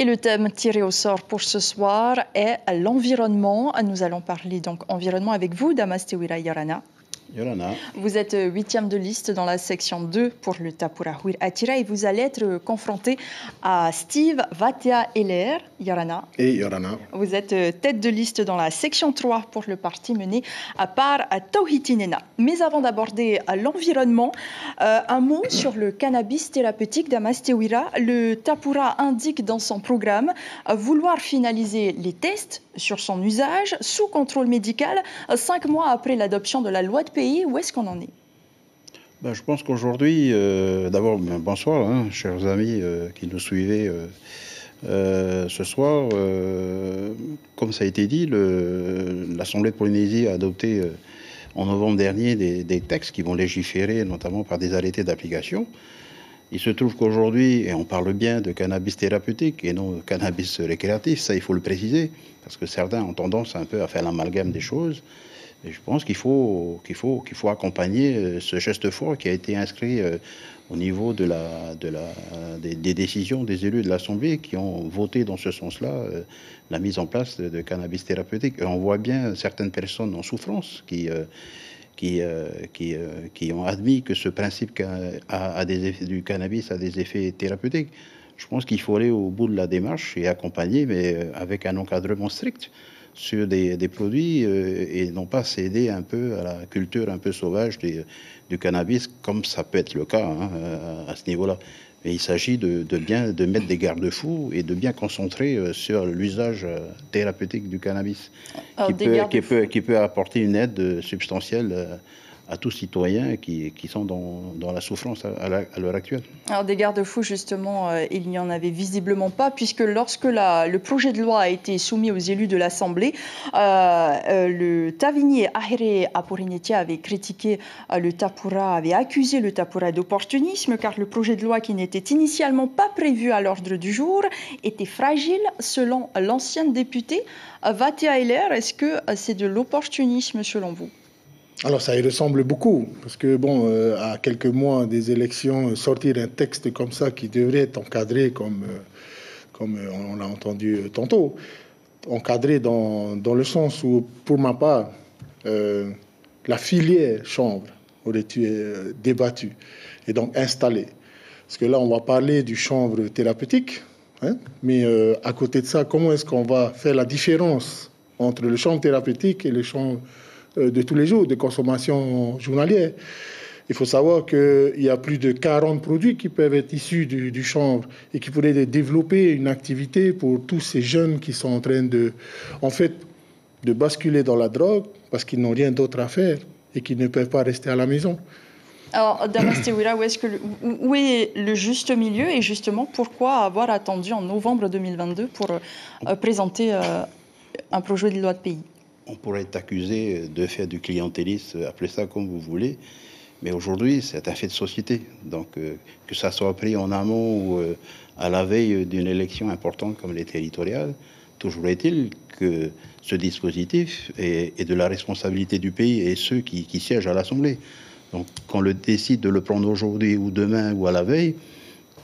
Et le thème tiré au sort pour ce soir est l'environnement. Nous allons parler donc environnement avec vous, Damas Tewira Yorana. Yorana. Vous êtes 8e de liste dans la section 2 pour le Tapura Huir Atira et vous allez être confronté à Steve Vatea Heller, Yorana. Et Yorana. Vous êtes tête de liste dans la section 3 pour le parti mené par Tauhiti Nena. Mais avant d'aborder l'environnement, un mot sur le cannabis thérapeutique d'Damas Tewira. Le Tapura indique dans son programme vouloir finaliser les tests sur son usage sous contrôle médical 5 mois après l'adoption de la loi de pays. Où est-ce qu'on en est? Je pense qu'aujourd'hui, d'abord, bonsoir, chers amis qui nous suivez ce soir. Comme ça a été dit, l'Assemblée de Polynésie a adopté en novembre dernier des textes qui vont légiférer, notamment par des arrêtés d'application. Il se trouve qu'aujourd'hui, et on parle bien de cannabis thérapeutique et non de cannabis récréatif, ça il faut le préciser, parce que certains ont tendance un peu à faire l'amalgame des choses. Et je pense qu'il faut accompagner ce geste fort qui a été inscrit au niveau des décisions des élus de l'Assemblée qui ont voté dans ce sens-là la mise en place de cannabis thérapeutique. Et on voit bien certaines personnes en souffrance qui ont admis que ce principe du cannabis a des effets thérapeutiques. Je pense qu'il faut aller au bout de la démarche et accompagner, mais avec un encadrement strict sur des produits et non pas céder un peu à la culture un peu sauvage du cannabis, comme ça peut être le cas à ce niveau-là. Mais il s'agit de mettre des garde-fous et de bien concentrer sur l'usage thérapeutique du cannabis, qui peut apporter une aide substantielle à tous citoyens qui sont dans la souffrance à l'heure actuelle. Alors des garde-fous, justement, il n'y en avait visiblement pas, puisque lorsque le projet de loi a été soumis aux élus de l'Assemblée, le Tavini Ahire Aporinetia avait critiqué le Tapura, avait accusé le Tapura d'opportunisme, car le projet de loi qui n'était initialement pas prévu à l'ordre du jour était fragile, selon l'ancienne députée Vatea Heller. Est-ce que c'est de l'opportunisme selon vous? Alors ça y ressemble beaucoup, parce que à quelques mois des élections, sortir un texte comme ça qui devrait être encadré comme on l'a entendu tantôt, encadré dans le sens où, pour ma part, la filière chanvre aurait été débattue et donc installée. Parce que là, on va parler du chanvre thérapeutique, mais à côté de ça, comment est-ce qu'on va faire la différence entre le chanvre thérapeutique et le chanvre de tous les jours, de consommation journalière? Il faut savoir qu'il y a plus de 40 produits qui peuvent être issus du chanvre et qui pourraient développer une activité pour tous ces jeunes qui sont en train de basculer dans la drogue parce qu'ils n'ont rien d'autre à faire et qu'ils ne peuvent pas rester à la maison. Alors, Damas Tewira, où est le juste milieu et justement pourquoi avoir attendu en novembre 2022 pour présenter un projet de loi de pays? On pourrait être accusé de faire du clientélisme, appelez ça comme vous voulez, mais aujourd'hui, c'est un fait de société. Donc, que ça soit pris en amont ou à la veille d'une élection importante comme les territoriales, toujours est-il que ce dispositif est de la responsabilité du pays et ceux qui siègent à l'Assemblée. Donc, qu'on le décide de le prendre aujourd'hui ou demain ou à la veille,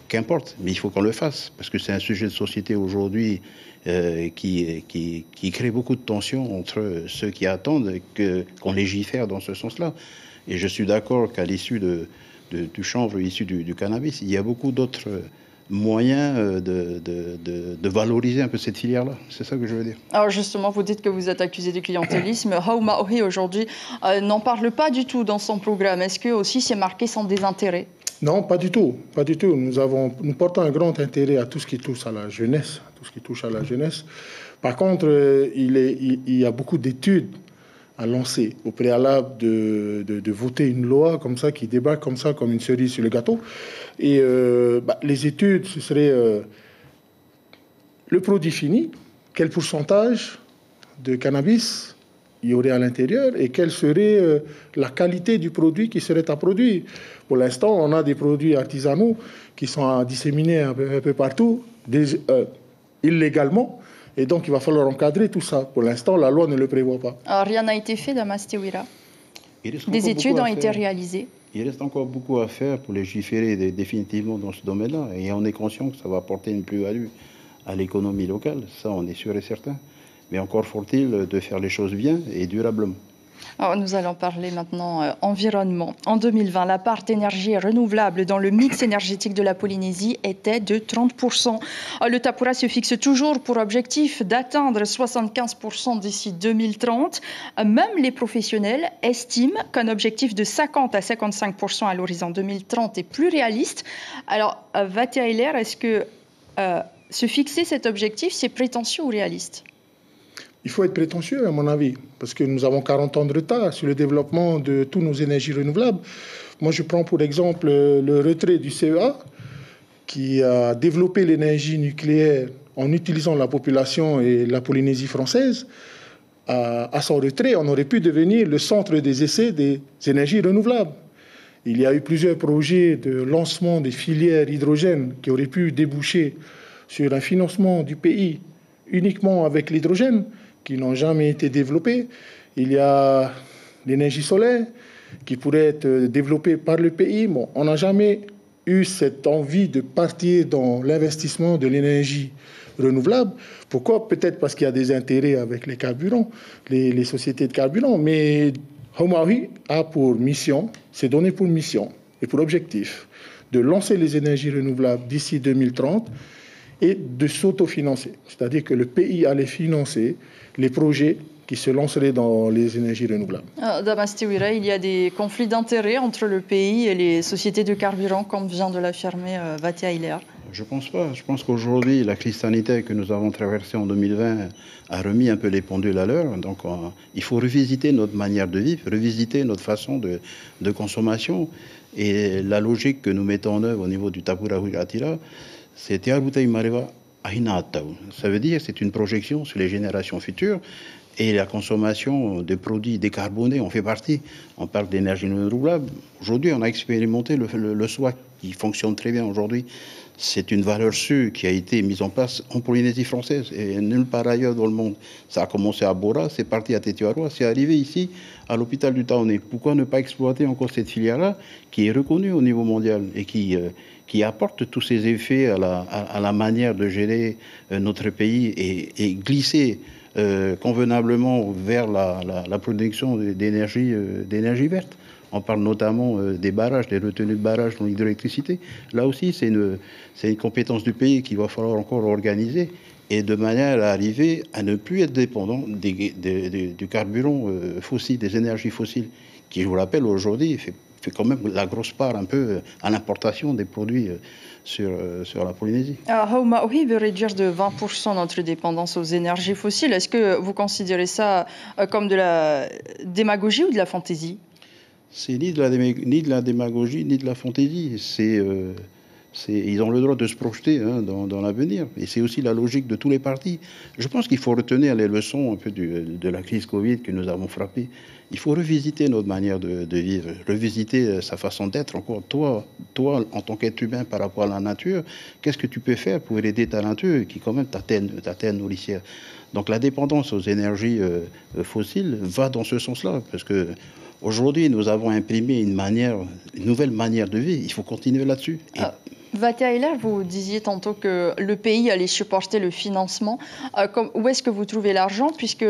qu'importe, mais il faut qu'on le fasse, parce que c'est un sujet de société aujourd'hui qui crée beaucoup de tensions entre ceux qui attendent qu'on légifère dans ce sens-là. Et je suis d'accord qu'à l'issue du chanvre issu du cannabis, il y a beaucoup d'autres moyens de valoriser un peu cette filière-là. C'est ça que je veux dire. Alors justement, vous dites que vous êtes accusé de clientélisme. Hauma Ohi, aujourd'hui, n'en parle pas du tout dans son programme. Est-ce que aussi c'est marqué sans désintérêt? Non, pas du tout. Pas du tout. Nous portons un grand intérêt à tout ce qui touche à la jeunesse. Par contre, il y a beaucoup d'études à lancer au préalable de voter une loi comme ça, qui débarque comme ça, comme une cerise sur le gâteau. Et les études, ce serait le produit fini, quel pourcentage de cannabis il y aurait à l'intérieur et quelle serait la qualité du produit qui serait à produire. Pour l'instant, on a des produits artisanaux qui sont disséminés un peu partout, illégalement, et donc il va falloir encadrer tout ça. Pour l'instant, la loi ne le prévoit pas. Alors, rien n'a été fait, Damas Tewira. Des études ont été réalisées. Il reste encore beaucoup à faire pour légiférer définitivement dans ce domaine-là, et on est conscient que ça va apporter une plus-value à l'économie locale, ça on est sûr et certain. Mais encore faut-il de faire les choses bien et durablement. Alors, nous allons parler maintenant environnement. En 2020, la part d'énergie renouvelable dans le mix énergétique de la Polynésie était de 30%. Le Tapura se fixe toujours pour objectif d'atteindre 75% d'ici 2030. Même les professionnels estiment qu'un objectif de 50 à 55% à l'horizon 2030 est plus réaliste. Alors, Vathia Hilaire, est-ce que se fixer cet objectif, c'est prétentieux ou réaliste ? Il faut être prétentieux, à mon avis, parce que nous avons 40 ans de retard sur le développement de toutes nos énergies renouvelables. Moi, je prends pour exemple le retrait du CEA, qui a développé l'énergie nucléaire en utilisant la population et la Polynésie française. À son retrait, on aurait pu devenir le centre des essais des énergies renouvelables. Il y a eu plusieurs projets de lancement des filières hydrogène qui auraient pu déboucher sur un financement du pays uniquement avec l'hydrogène, qui n'ont jamais été développés. Il y a l'énergie solaire qui pourrait être développée par le pays. Bon, on n'a jamais eu cette envie de partir dans l'investissement de l'énergie renouvelable. Pourquoi ? Peut-être parce qu'il y a des intérêts avec les carburants, les sociétés de carburants. Mais Haumahui a pour mission, s'est donné pour mission et pour objectif de lancer les énergies renouvelables d'ici 2030 et de s'autofinancer. C'est-à-dire que le pays allait financer les projets qui se lanceraient dans les énergies renouvelables. Damas Tewira, il y a des conflits d'intérêts entre le pays et les sociétés de carburant, comme vient de l'affirmer Vathia Hilaire. Je ne pense pas. Je pense qu'aujourd'hui, la crise sanitaire que nous avons traversée en 2020 a remis un peu les pendules à l'heure. Donc, il faut revisiter notre manière de vivre, revisiter notre façon de consommation. Et la logique que nous mettons en œuvre au niveau du Tapura Huiratira, c'est Tiarutei Mareva Ahinatau. Ça veut dire que c'est une projection sur les générations futures. Et la consommation de produits décarbonés en fait partie. On parle d'énergie renouvelable. Aujourd'hui, on a expérimenté le SWAC qui fonctionne très bien aujourd'hui. C'est une valeur sûre qui a été mise en place en Polynésie française et nulle part ailleurs dans le monde. Ça a commencé à Bora, c'est parti à Tetiaroa, c'est arrivé ici à l'hôpital du Taoné. Pourquoi ne pas exploiter encore cette filière-là qui est reconnue au niveau mondial et qui apporte tous ces effets à la manière de gérer notre pays et glisser convenablement vers la production d'énergie verte. On parle notamment des barrages, des retenues de barrages dans l'hydroélectricité. Là aussi, c'est une compétence du pays qu'il va falloir encore organiser et de manière à arriver à ne plus être dépendant du carburant fossile, des énergies fossiles, qui, je vous rappelle, aujourd'hui fait quand même la grosse part un peu à l'importation des produits sur la Polynésie. Haumahui veut réduire de 20% notre dépendance aux énergies fossiles. Est-ce que vous considérez ça comme de la démagogie ou de la fantaisie ? C'est ni de la démagogie, ni de la fantaisie. Ils ont le droit de se projeter dans l'avenir. Et c'est aussi la logique de tous les partis. Je pense qu'il faut retenir les leçons un peu de la crise Covid que nous avons frappée. Il faut revisiter notre manière de vivre, revisiter sa façon d'être. Encore, toi, en tant qu'être humain par rapport à la nature, qu'est-ce que tu peux faire pour aider ta nature qui, quand même, ta terre nourricière. Donc la dépendance aux énergies fossiles va dans ce sens-là. Parce que aujourd'hui, nous avons imprimé une nouvelle manière de vivre. Il faut continuer là-dessus. Vathia Hilaire, vous disiez tantôt que le pays allait supporter le financement. Où est-ce que vous trouvez l'argent ? Puisque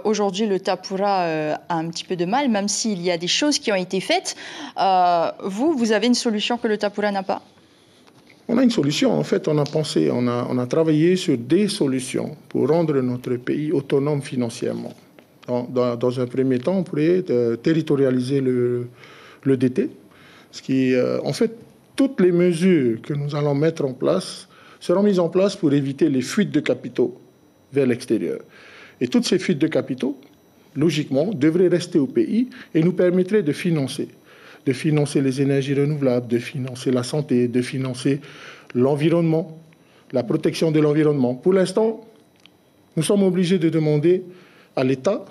aujourd'hui, le Tapura a un petit peu de mal, même s'il y a des choses qui ont été faites. Vous avez une solution que le Tapura n'a pas ? On a une solution. En fait, on a pensé, on a travaillé sur des solutions pour rendre notre pays autonome financièrement. Dans un premier temps, on pourrait territorialiser le DT. Ce qui, en fait, toutes les mesures que nous allons mettre en place seront mises en place pour éviter les fuites de capitaux vers l'extérieur. Et toutes ces fuites de capitaux, logiquement, devraient rester au pays et nous permettraient de financer les énergies renouvelables, de financer la santé, de financer l'environnement, la protection de l'environnement. Pour l'instant, nous sommes obligés de demander à l'État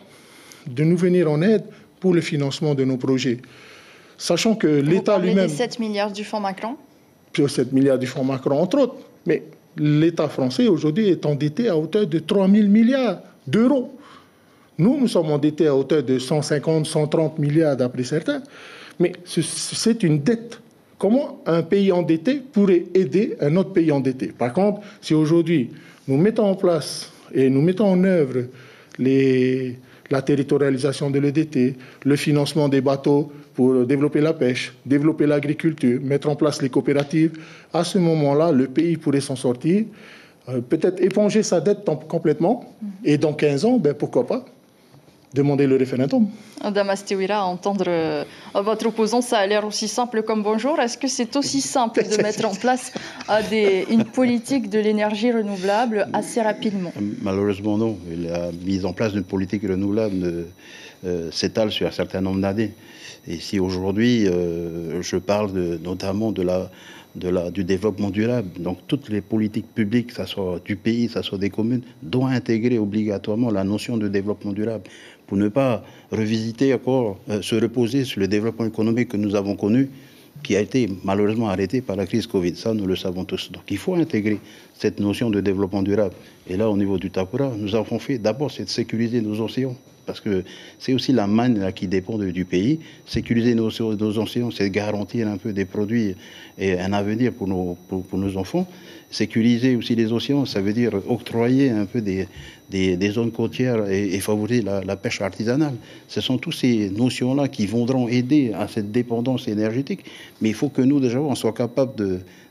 de nous venir en aide pour le financement de nos projets. Sachant que l'État lui-même... Vous parlez des 7 milliards du Fonds Macron ? Puis 7 milliards du Fonds Macron, entre autres. Mais l'État français, aujourd'hui, est endetté à hauteur de 3 000 milliards d'euros. Nous sommes endettés à hauteur de 150, 130 milliards d'après certains. Mais c'est une dette comment un pays endetté pourrait aider un autre pays endetté. Par contre, si aujourd'hui nous mettons en place et nous mettons en œuvre la territorialisation de l'EDT, le financement des bateaux pour développer la pêche, développer l'agriculture, mettre en place les coopératives, à ce moment-là, le pays pourrait s'en sortir, peut-être éponger sa dette complètement, et dans 15 ans, pourquoi pas demander le référendum. Damas Tewira, entendre votre opposant, ça a l'air aussi simple comme bonjour. Est-ce que c'est aussi simple de mettre en place une politique de l'énergie renouvelable assez rapidement? Malheureusement, non. La mise en place d'une politique renouvelable s'étale sur un certain nombre d'années. Et si aujourd'hui, je parle notamment du développement durable, donc toutes les politiques publiques, que ce soit du pays, que ce soit des communes, doivent intégrer obligatoirement la notion de développement durable pour ne pas revisiter encore, se reposer sur le développement économique que nous avons connu, qui a été malheureusement arrêté par la crise Covid. Ça, nous le savons tous. Donc il faut intégrer cette notion de développement durable. Et là, au niveau du Tapura, nous avons fait d'abord, c'est de sécuriser nos océans. Parce que c'est aussi la manne là, qui dépend du pays. Sécuriser nos océans, c'est garantir un peu des produits et un avenir pour nos enfants. Sécuriser aussi les océans, ça veut dire octroyer un peu des zones côtières et favoriser la pêche artisanale. Ce sont toutes ces notions-là qui viendront aider à cette dépendance énergétique. Mais il faut que nous, déjà, on soit capable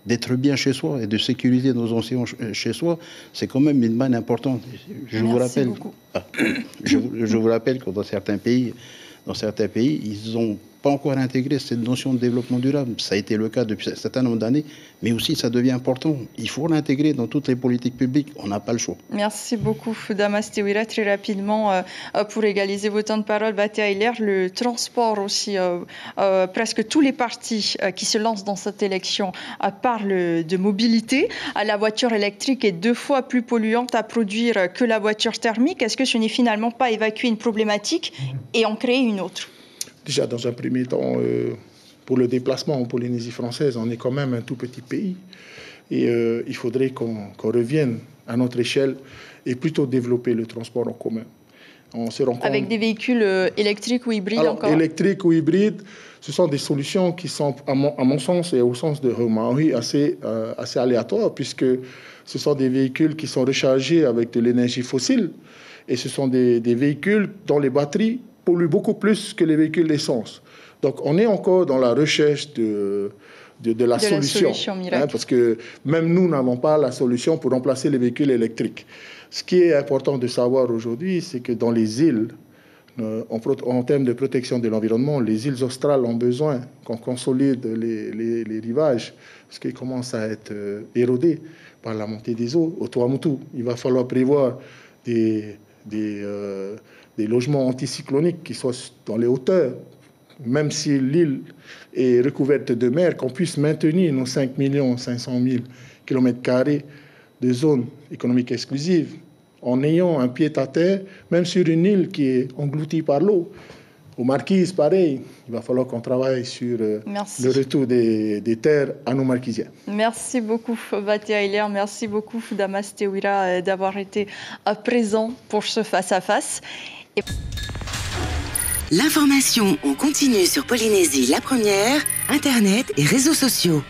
d'être bien chez soi et de sécuriser nos océans chez soi. C'est quand même une manne importante. Je vous rappelle que dans certains pays, ils n'ont pas encore intégré cette notion de développement durable. Ça a été le cas depuis un certain nombre d'années, mais aussi ça devient important. Il faut l'intégrer dans toutes les politiques publiques. On n'a pas le choix. Merci beaucoup, Damas Tewira. Très rapidement, pour égaliser vos temps de parole, Batia Ayler, le transport aussi, presque tous les partis qui se lancent dans cette élection parlent de mobilité. La voiture électrique est 2 fois plus polluante à produire que la voiture thermique. Est-ce que ce n'est finalement pas évacuer une problématique et en créer une autre? Déjà, dans un premier temps, pour le déplacement en Polynésie française, on est quand même un tout petit pays. Et il faudrait qu'on revienne à notre échelle et plutôt développer le transport en commun. On se rend compte... Avec des véhicules électriques ou hybrides? Alors, encore électriques ou hybrides, ce sont des solutions qui sont, à mon sens et au sens de Haumahui, assez aléatoires, puisque ce sont des véhicules qui sont rechargés avec de l'énergie fossile. Et ce sont des véhicules dont les batteries polluent beaucoup plus que les véhicules d'essence. Donc, on est encore dans la recherche de la solution miracle. Parce que même nous n'avons pas la solution pour remplacer les véhicules électriques. Ce qui est important de savoir aujourd'hui, c'est que dans les îles, en termes de protection de l'environnement, les îles australes ont besoin qu'on consolide les rivages, parce qu'ils commencent à être érodés par la montée des eaux. Au Tuamotu, il va falloir prévoir des logements anticycloniques qui soient dans les hauteurs, même si l'île est recouverte de mer, qu'on puisse maintenir nos 5 500 000 km² de zone économique exclusive en ayant un pied-à-terre, même sur une île qui est engloutie par l'eau. Aux Marquises, pareil, il va falloir qu'on travaille sur le retour des terres à nos Marquisiens. Merci beaucoup, Batia Ayler. Merci beaucoup, Damas Tewira, d'avoir été présent pour ce face-à-face. L'information en continu sur Polynésie la première, Internet et réseaux sociaux.